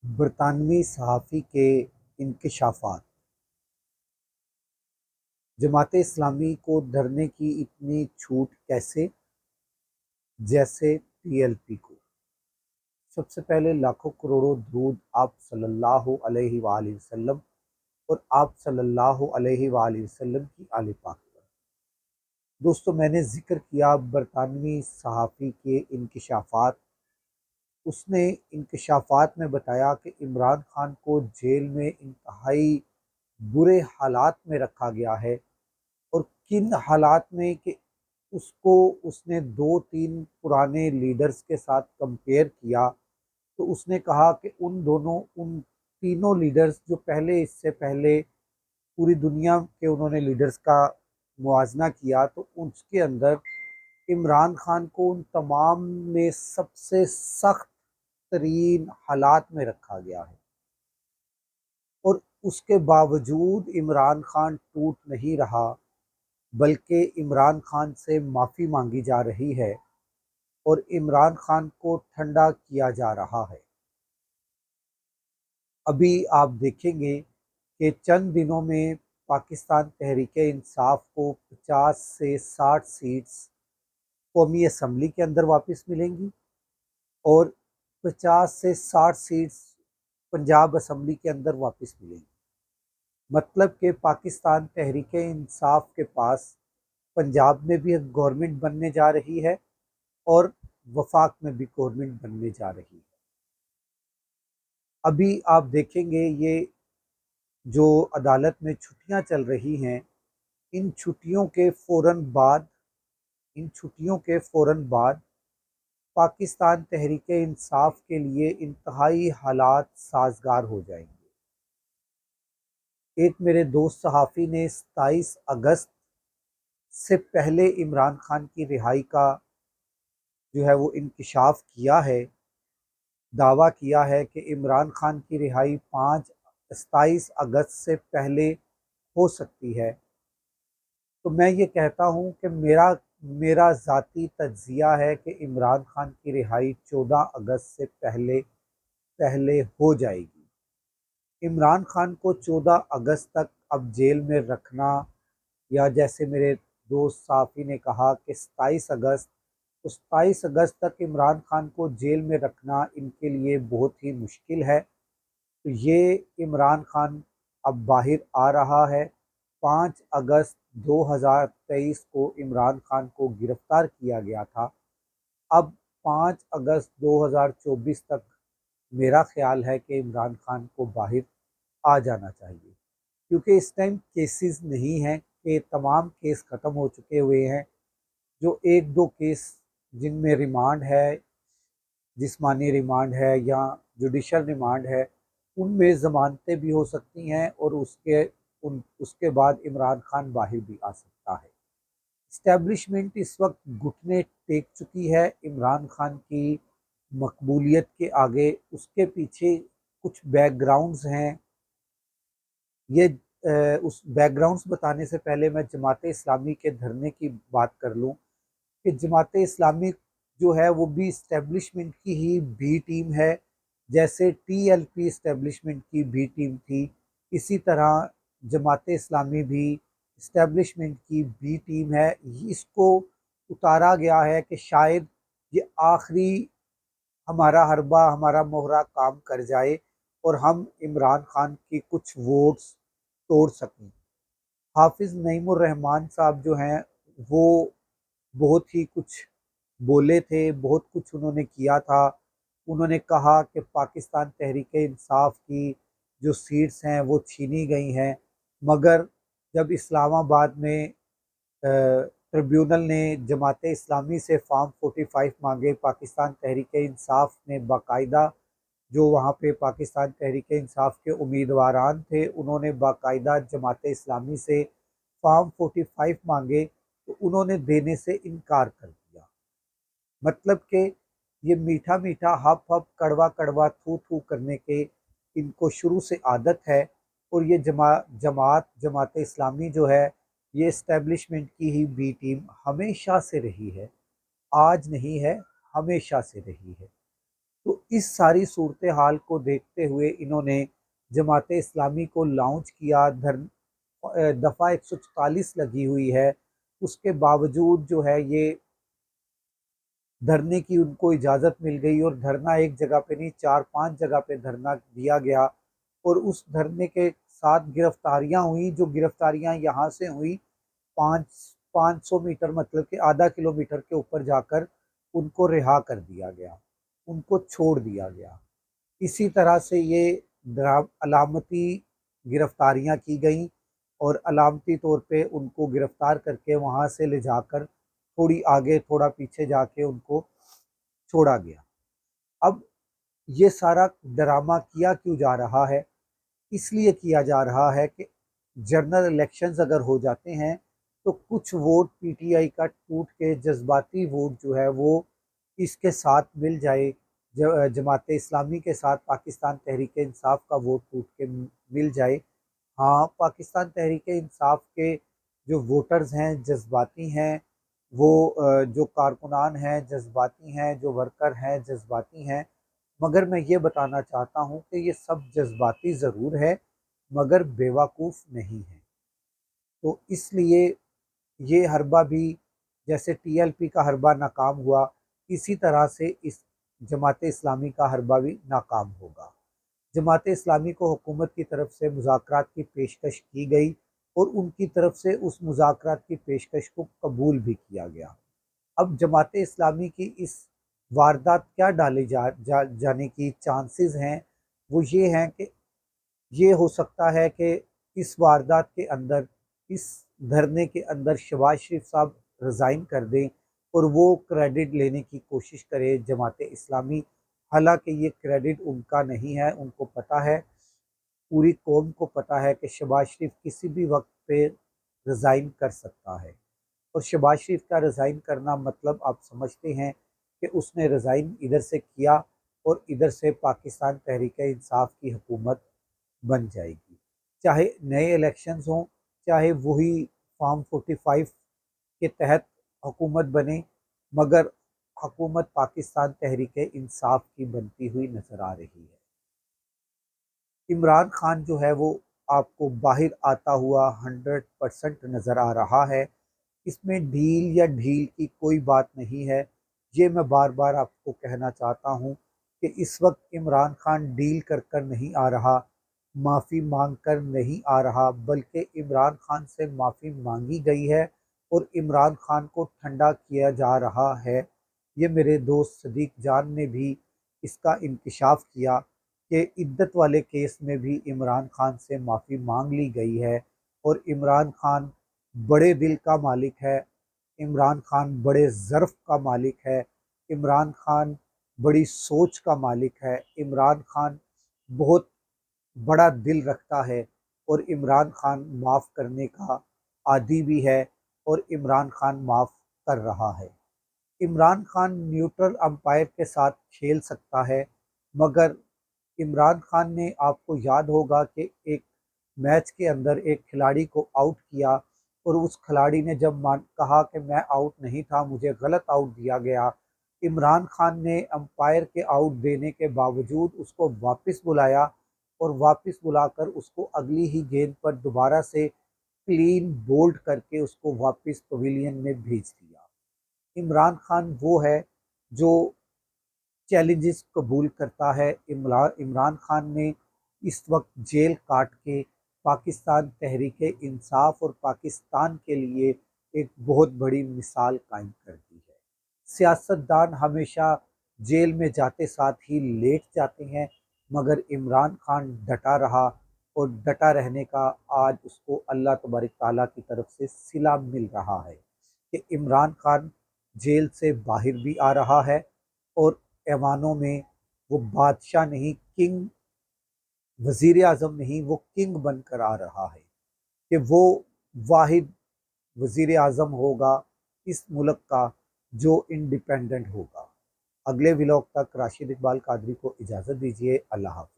برطانوی صحافی کے انکشافات۔ جماعت اسلامی کو دھرنے کی اتنی چھوٹ کیسے؟ جیسے پی ایل پی کو۔ سب سے پہلے لاکھوں کروڑوں درود آپ صلی اللہ علیہ وآلہ وسلم اور آپ صلی اللہ علیہ وآلہ وسلم کی آل پاک پر۔ دوستو، میں نے ذکر کیا برطانوی صحافی کے انکشافات۔ اس نے انکشافات میں بتایا کہ عمران خان کو جیل میں انتہائی برے حالات میں رکھا گیا ہے، اور کن حالات میں کہ اس کو اس نے 2-3 پرانے لیڈرز کے ساتھ کمپیئر کیا، تو اس نے کہا کہ ان تینوں لیڈرز جو اس سے پہلے پوری دنیا کے انہوں نے لیڈرز کا موازنہ کیا، تو اس کے اندر عمران خان کو ان تمام میں سب سے سخت ترین حالات میں رکھا گیا ہے، اور اس کے باوجود عمران خان ٹوٹ نہیں رہا، بلکہ عمران خان سے معافی مانگی جا رہی ہے اور عمران خان کو ٹھنڈا کیا جا رہا ہے۔ ابھی آپ دیکھیں گے کہ چند دنوں میں پاکستان تحریک انصاف کو 50 سے 60 سیٹس قومی اسمبلی کے اندر واپس ملیں گی، اور 50 سے 60 سیٹس پنجاب اسمبلی کے اندر واپس ملیں گی۔ مطلب کہ پاکستان تحریک انصاف کے پاس پنجاب میں بھی گورنمنٹ بننے جا رہی ہے اور وفاق میں بھی گورنمنٹ بننے جا رہی ہے۔ ابھی آپ دیکھیں گے یہ جو عدالت میں چھٹیاں چل رہی ہیں، ان چھٹیوں کے فوراً بعد پاکستان تحریک انصاف کے لیے انتہائی حالات سازگار ہو جائیں گے۔ ایک میرے دوست صحافی نے 27 اگست سے پہلے عمران خان کی رہائی کا جو ہے وہ انکشاف کیا ہے، دعویٰ کیا ہے کہ عمران خان کی رہائی 27 اگست سے پہلے ہو سکتی ہے۔ تو میں یہ کہتا ہوں کہ میرا ذاتی تجزیہ ہے کہ عمران خان کی رہائی 14 اگست سے پہلے ہو جائے گی۔ عمران خان کو 14 اگست تک اب جیل میں رکھنا، یا جیسے میرے دوست صحافی نے کہا کہ 27 اگست تک عمران خان کو جیل میں رکھنا ان کے لیے بہت ہی مشکل ہے۔ تو یہ عمران خان اب باہر آ رہا ہے۔ 5 اگست 2023 کو عمران خان کو گرفتار کیا گیا تھا۔ اب 5 اگست 2024 تک میرا خیال ہے کہ عمران خان کو باہر آ جانا چاہیے، کیونکہ اس ٹائم کیسز نہیں ہیں کہ تمام کیس ختم ہو چکے ہوئے ہیں۔ جو 1-2 کیس جن میں ریمانڈ ہے، جسمانی ریمانڈ ہے یا جوڈیشل ریمانڈ ہے، ان میں ضمانتیں بھی ہو سکتی ہیں، اور اس کے بعد عمران خان باہر بھی آ سکتا ہے۔ اسٹیبلشمنٹ اس وقت گھٹنے ٹیک چکی ہے عمران خان کی مقبولیت کے آگے۔ اس کے پیچھے کچھ بیک گراؤنڈز ہیں۔ یہ اس بیک گراؤنڈز بتانے سے پہلے میں جماعت اسلامی کے دھرنے کی بات کر لوں کہ جماعت اسلامی جو ہے وہ بھی اسٹیبلشمنٹ کی ہی بی ٹیم ہے۔ جیسے ٹی ایل پی اسٹیبلشمنٹ کی بی ٹیم تھی، اسی طرح جماعت اسلامی بھی اسٹیبلشمنٹ کی بی ٹیم ہے۔ اس کو اتارا گیا ہے کہ شاید یہ آخری ہمارا حربہ، ہمارا مہرہ کام کر جائے اور ہم عمران خان کی کچھ ووٹس توڑ سکیں۔ حافظ نعیم الرحمن صاحب جو ہیں وہ بہت ہی کچھ بولے تھے، بہت کچھ انہوں نے کیا تھا۔ انہوں نے کہا کہ پاکستان تحریک انصاف کی جو سیٹس ہیں وہ چھینی گئی ہیں، مگر جب اسلام آباد میں ٹریبیونل نے جماعت اسلامی سے فارم 45 مانگے، پاکستان تحریک انصاف نے باقاعدہ جو وہاں پہ پاکستان تحریک انصاف کے امیدواران تھے، انہوں نے باقاعدہ جماعت اسلامی سے فارم 45 مانگے، تو انہوں نے دینے سے انکار کر دیا۔ مطلب کہ یہ میٹھا میٹھا ہپ ہپ کڑوا کڑوا تھو تھو کرنے کے ان کو شروع سے عادت ہے، اور یہ جماعت اسلامی جو ہے یہ اسٹیبلشمنٹ کی ہی بی ٹیم ہمیشہ سے رہی ہے، آج نہیں ہے، ہمیشہ سے رہی ہے۔ تو इस सारी सूरत हाल को देखते हुए इन्होंने जमात इस्लामी को लॉन्च किया। दफ़ा 144 लगी हुई है, उसके बावजूद जो है ये धरने की उनको इजाज़त मिल गई और धरना एक जगह पे नहीं 4-5 जगह पे धरना दिया गया। और उस धरने के साथ गिरफ्तारियां हुई, जो गिरफ्तारियां यहाँ से हुई 500 मीटर मतलब कि आधा किलोमीटर के ऊपर जाकर उनको रिहा कर दिया गया, उनको छोड़ दिया गया। इसी तरह से ये अलामती गिरफ्तारियां की गईं और अलामती तौर पे उनको गिरफ्तार करके वहाँ से ले जाकर थोड़ी आगे थोड़ा पीछे जाके उनको छोड़ा गया। अब ये सारा ड्रामा किया क्यों जा रहा है? इसलिए किया जा रहा है कि जनरल इलेक्शंस अगर हो जाते हैं तो कुछ वोट पीटीआई का टूट के जज्बाती वोट जो है वो इसके साथ मिल जाए, जमात इस्लामी के साथ पाकिस्तान तहरीक इंसाफ का वोट टूट के मिल जाए। हाँ, पाकिस्तान तहरीक इंसाफ के जो वोटर्स हैं जज्बाती हैं, वो जो कारकुनान हैं जज्बाती हैं, जो वर्कर हैं जज्बाती हैं। मगर मैं ये बताना चाहता हूँ कि ये सब जज्बाती ज़रूर है मगर बेवकूफ़ नहीं है। तो इसलिए ये हरबा भी जैसे टीएलपी का हरबा नाकाम हुआ, इसी तरह से इस जमात इस्लामी का हरबा भी नाकाम होगा। जमात इस्लामी को हुकूमत की तरफ से मुज़ाकरात की पेशकश की गई और उनकी तरफ से उस मुज़ाकरात की पेशकश को कबूल भी किया गया। अब जमात इस्लामी की इस वारदात क्या डाले जाने की चांसेस हैं, वो ये हैं कि ये हो सकता है कि इस वारदात के अंदर, इस धरने के अंदर शहबाज शरीफ साहब रिज़ाइन कर दें और वो क्रेडिट लेने की कोशिश करे जमात इस्लामी। हालांकि ये क्रेडिट उनका नहीं है, उनको पता है, पूरी कौम को पता है कि शहबाज शरीफ किसी भी वक्त पे रिज़ाइन कर सकता है। और शहबाज शरीफ का रिज़ाइन करना मतलब आप समझते हैं कि उसने रिज़ाइन इधर से किया और इधर से पाकिस्तान तहरीक इंसाफ की हुकूमत बन जाएगी। चाहे नए इलेक्शंस हों, चाहे वही फॉर्म 45 के तहत हुकूमत बने, मगर हुकूमत पाकिस्तान तहरीक इंसाफ की बनती हुई नज़र आ रही है। इमरान खान जो है वो आपको बाहर आता हुआ 100% नज़र आ रहा है। इसमें ढील या ढील की कोई बात नहीं है। ये मैं बार बार आपको कहना चाहता हूँ कि इस वक्त इमरान खान डील कर कर नहीं आ रहा, माफ़ी मांग कर नहीं आ रहा, बल्कि इमरान खान से माफ़ी मांगी गई है और इमरान खान को ठंडा किया जा रहा है। ये मेरे दोस्त सदीक जान ने भी इसका इंकशाफ किया कि इद्दत वाले केस में भी इमरान खान से माफ़ी मांग ली गई है और इमरान खान बड़े दिल का मालिक है, इमरान खान बड़े ज़र्फ़ का मालिक है, इमरान खान बड़ी सोच का मालिक है, इमरान खान बहुत बड़ा दिल रखता है और इमरान खान माफ़ करने का आदी भी है और इमरान खान माफ़ कर रहा है। इमरान खान न्यूट्रल अंपायर के साथ खेल सकता है, मगर इमरान खान ने, आपको याद होगा कि एक मैच के अंदर एक खिलाड़ी को आउट किया और उस खिलाड़ी ने जब कहा कि मैं आउट नहीं था, मुझे गलत आउट दिया गया, इमरान खान ने अंपायर के आउट देने के बावजूद उसको वापस बुलाया और वापस बुलाकर उसको अगली ही गेंद पर दोबारा से क्लीन बोल्ड करके उसको वापस पवेलियन में भेज दिया। इमरान खान वो है जो चैलेंजेस कबूल करता है। इमरान खान ने इस वक्त जेल काट के पाकिस्तान तहरीक इंसाफ और पाकिस्तान के लिए एक बहुत बड़ी मिसाल कायम कर दी है। सियासतदान हमेशा जेल में जाते साथ ही लेट जाते हैं, मगर इमरान खान डटा रहा और डटा रहने का आज उसको अल्लाह तबारक ताला की तरफ से सिला मिल रहा है कि इमरान खान जेल से बाहर भी आ रहा है और ऐवानों में वो बादशाह नहीं, किंग, वज़ीर आज़म नहीं, वो किंग बनकर आ रहा है कि वो वाहिद वज़ीर आज़म होगा इस मुल्क का जो इंडिपेंडेंट होगा। अगले व्लॉग तक राशिद इकबाल कादरी को इजाज़त दीजिए। अल्लाह हाफ़िज़।